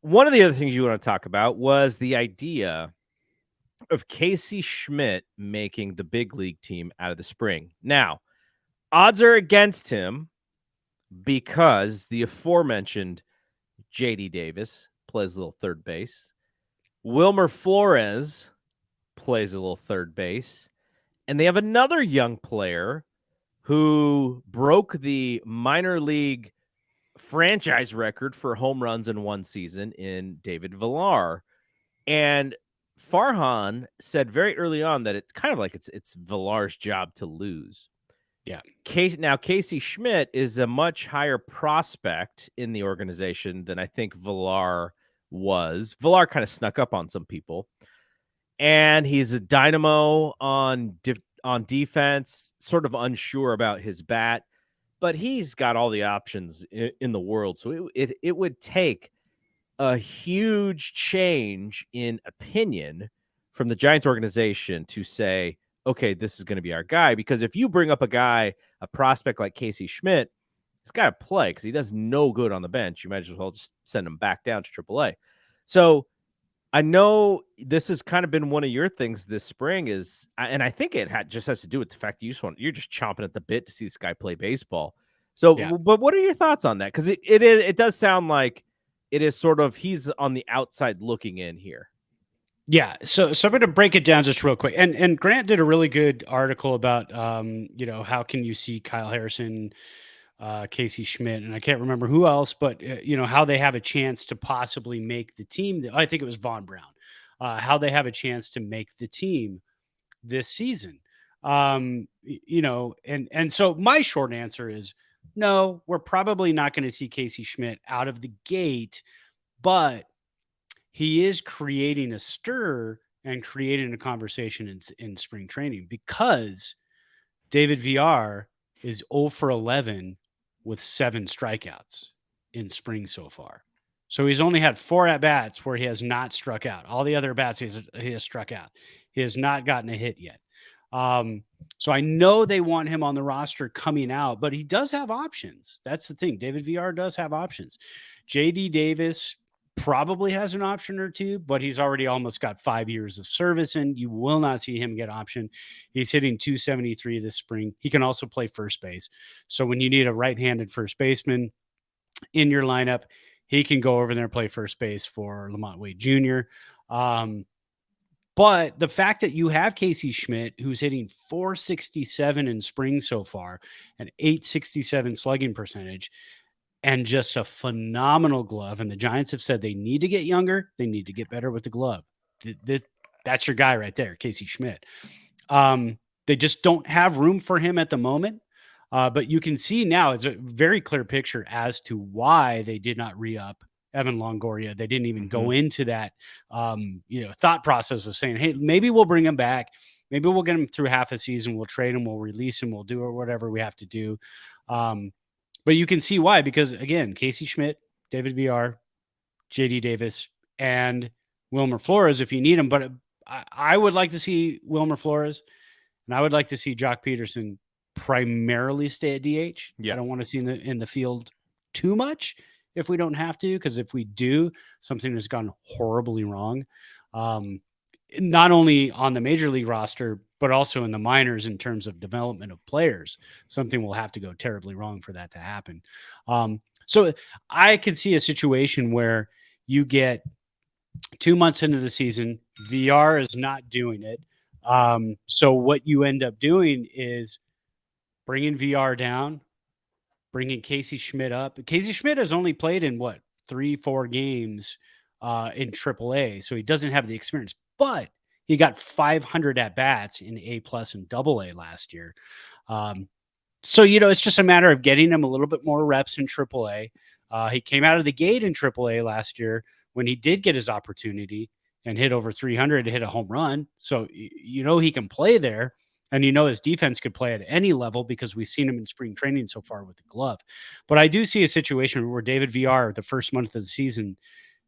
one of the other things you want to talk about was the idea of Casey Schmitt making the big league team out of the spring. Now, odds are against him because the aforementioned JD Davis plays a little third base. Wilmer Flores plays a little third base. And they have another young player who broke the minor league franchise record for home runs in one season in David Villar. And Farhan said very early on that it's kind of like it's Villar's job to lose. Yeah. Casey Schmitt is a much higher prospect in the organization than I think Villar was. Villar kind of snuck up on some people. And he's a dynamo on defense, sort of unsure about his bat, but he's got all the options in the world. So it would take a huge change in opinion from the Giants organization to say, okay, this is going to be our guy. Because if you bring up a prospect like Casey Schmitt, he's got to play because he does no good on the bench. You might as well just send him back down to AAA. So I know this has kind of been one of your things this spring and I think it just has to do with the fact that you're just chomping at the bit to see this guy play baseball. So, yeah. But what are your thoughts on that? Because it does sound like it is sort of he's on the outside looking in here. Yeah, so I'm going to break it down just real quick. And Grant did a really good article about how can you see Kyle Harrison, Casey Schmitt, and I can't remember who else, but how they have a chance to possibly make the team. I think it was Von Brown. How they have a chance to make the team this season. And so my short answer is no, we're probably not going to see Casey Schmitt out of the gate, but he is creating a stir and creating a conversation in spring training because David Villar is 0 for 11 with 7 strikeouts in spring so far. So he's only had 4 at-bats where he has not struck out. All the other at-bats he has struck out. He has not gotten a hit yet. So I know they want him on the roster coming out, but he does have options. That's the thing. David Villar does have options. JD Davis probably has an option or two, but he's already almost got 5 years of service, and you will not see him get option. He's hitting 273 this spring. He can also play first base. So when you need a right-handed first baseman in your lineup, he can go over there and play first base for Lamont Wade Jr. But the fact that you have Casey Schmitt, who's hitting 467 in spring so far, an 867 slugging percentage, and just a phenomenal glove. And the Giants have said they need to get younger. They need to get better with the glove. That's your guy right there, Casey Schmitt. They just don't have room for him at the moment. But you can see now it's a very clear picture as to why they did not re-up Evan Longoria. They didn't even go into that, thought process of saying, hey, maybe we'll bring him back. Maybe we'll get him through half a season. We'll trade him. We'll release him. We'll do whatever we have to do. But you can see why, because again, Casey Schmitt, David Villar, JD Davis, and Wilmer Flores, if you need him. But I would like to see Wilmer Flores, and I would like to see Jock Peterson primarily stay at DH. Yeah. I don't want to see in the field too much if we don't have to, because if we do, something has gone horribly wrong. Not only on the major league roster, but also in the minors in terms of development of players. Something will have to go terribly wrong for that to happen. So I could see a situation where you get 2 months into the season, VR is not doing it. So what you end up doing is bringing VR down, bringing Casey Schmitt up. Casey Schmitt has only played in 3-4 games in AAA, so he doesn't have the experience, but he got 500 at-bats in A+ and AA last year. So, it's just a matter of getting him a little bit more reps in AAA. He came out of the gate in AAA last year when he did get his opportunity and hit over 300 to hit a home run. So, he can play there, and his defense could play at any level because we've seen him in spring training so far with the glove. But I do see a situation where David Villar, the first month of the season,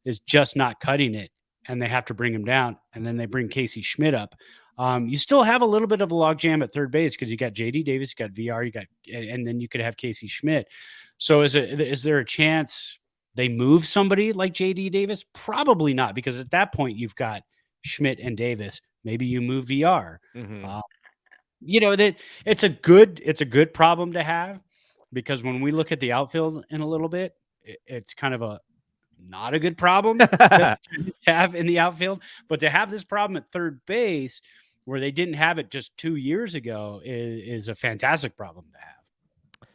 is just not cutting it, and they have to bring him down, and then they bring Casey Schmitt up. You still have a little bit of a logjam at third base because you got JD Davis, you got VR, and then you could have Casey Schmitt. So is there a chance they move somebody like JD Davis? Probably not, because at that point you've got Schmidt and Davis. Maybe you move VR. Mm-hmm. That it's a good problem to have, because when we look at the outfield in a little bit, it's kind of a not a good problem that the Giants have in the outfield. But to have this problem at third base, where they didn't have it just 2 years ago, is a fantastic problem to have.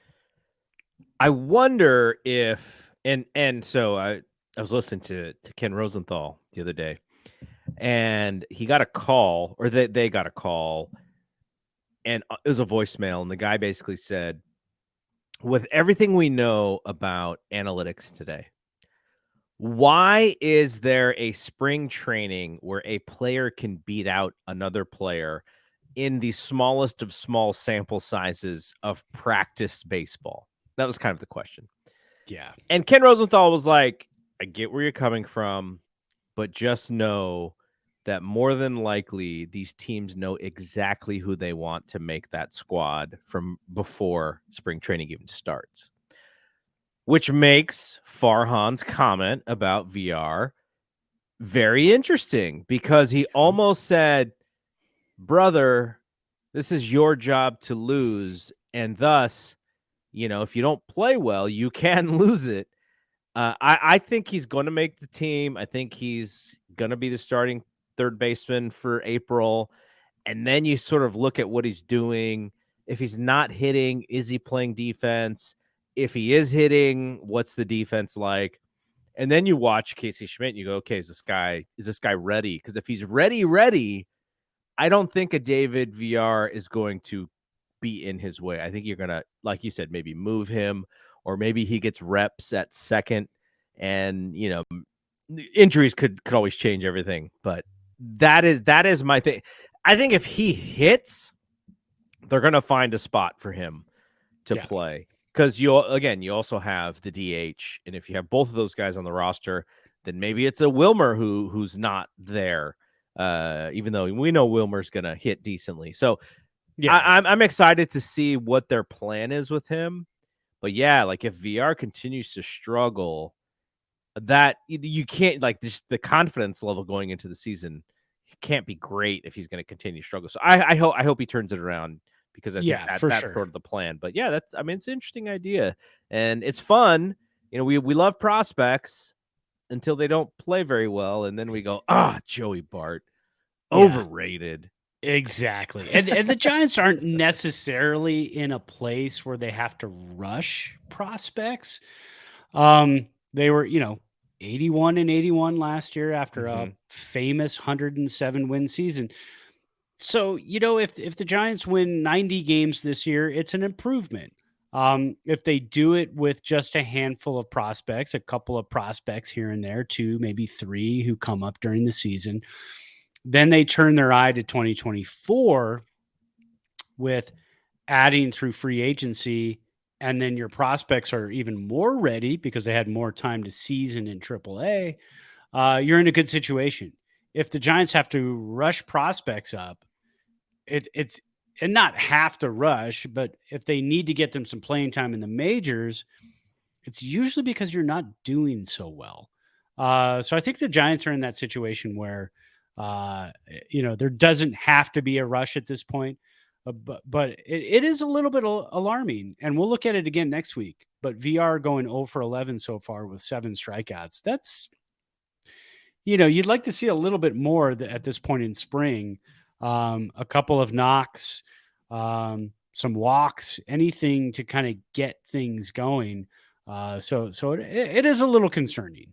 I wonder if so I was listening to Ken Rosenthal the other day, and he got a call, or they got a call, and it was a voicemail, and the guy basically said, with everything we know about analytics today, why is there a spring training where a player can beat out another player in the smallest of small sample sizes of practice baseball? That was kind of the question. Yeah. And Ken Rosenthal was like, I get where you're coming from, but just know that more than likely these teams know exactly who they want to make that squad from before spring training even starts. Which makes Farhan's comment about VR very interesting, because he almost said, brother, this is your job to lose. And thus, if you don't play well, you can lose it. I think he's going to make the team. I think he's going to be the starting third baseman for April. And then you sort of look at what he's doing. If he's not hitting, is he playing defense? If he is hitting, what's the defense like? And then you watch Casey Schmitt and you go, okay, is this guy ready? Because if he's ready, I don't think a David VR is going to be in his way. I think you're going to, like you said, maybe move him, or maybe he gets reps at second, and, injuries could always change everything. But that is my thing. I think if he hits, they're going to find a spot for him to play, because you also have the DH, and if you have both of those guys on the roster, then maybe it's a Wilmer who's not there, even though we know Wilmer's going to hit decently. So I'm excited to see what their plan is with him. But yeah, like if VR continues to struggle, that you can't, like, the confidence level going into the season can't be great if he's going to continue to struggle. So I hope he turns it around, because I think that's sort of the plan. But yeah, it's an interesting idea, and it's fun. We love prospects until they don't play very well, and then we go, Joey Bart, overrated. Exactly. And the Giants aren't necessarily in a place where they have to rush prospects. They were, 81-81 last year after a famous 107 win season. So, if the Giants win 90 games this year, it's an improvement. If they do it with just a handful of prospects, a couple of prospects here and there, 2, maybe 3 who come up during the season, then they turn their eye to 2024 with adding through free agency, and then your prospects are even more ready because they had more time to season in AAA. You're in a good situation. If the Giants have to rush prospects up, it's and not have to rush, but if they need to get them some playing time in the majors, it's usually because you're not doing so well. So I think the Giants are in that situation where, there doesn't have to be a rush at this point, but it is a little bit alarming, and we'll look at it again next week. But VR going 0 for 11 so far with 7 strikeouts. That's, you'd like to see a little bit more at this point in spring. A couple of knocks, some walks, anything to kind of get things going. So it is a little concerning.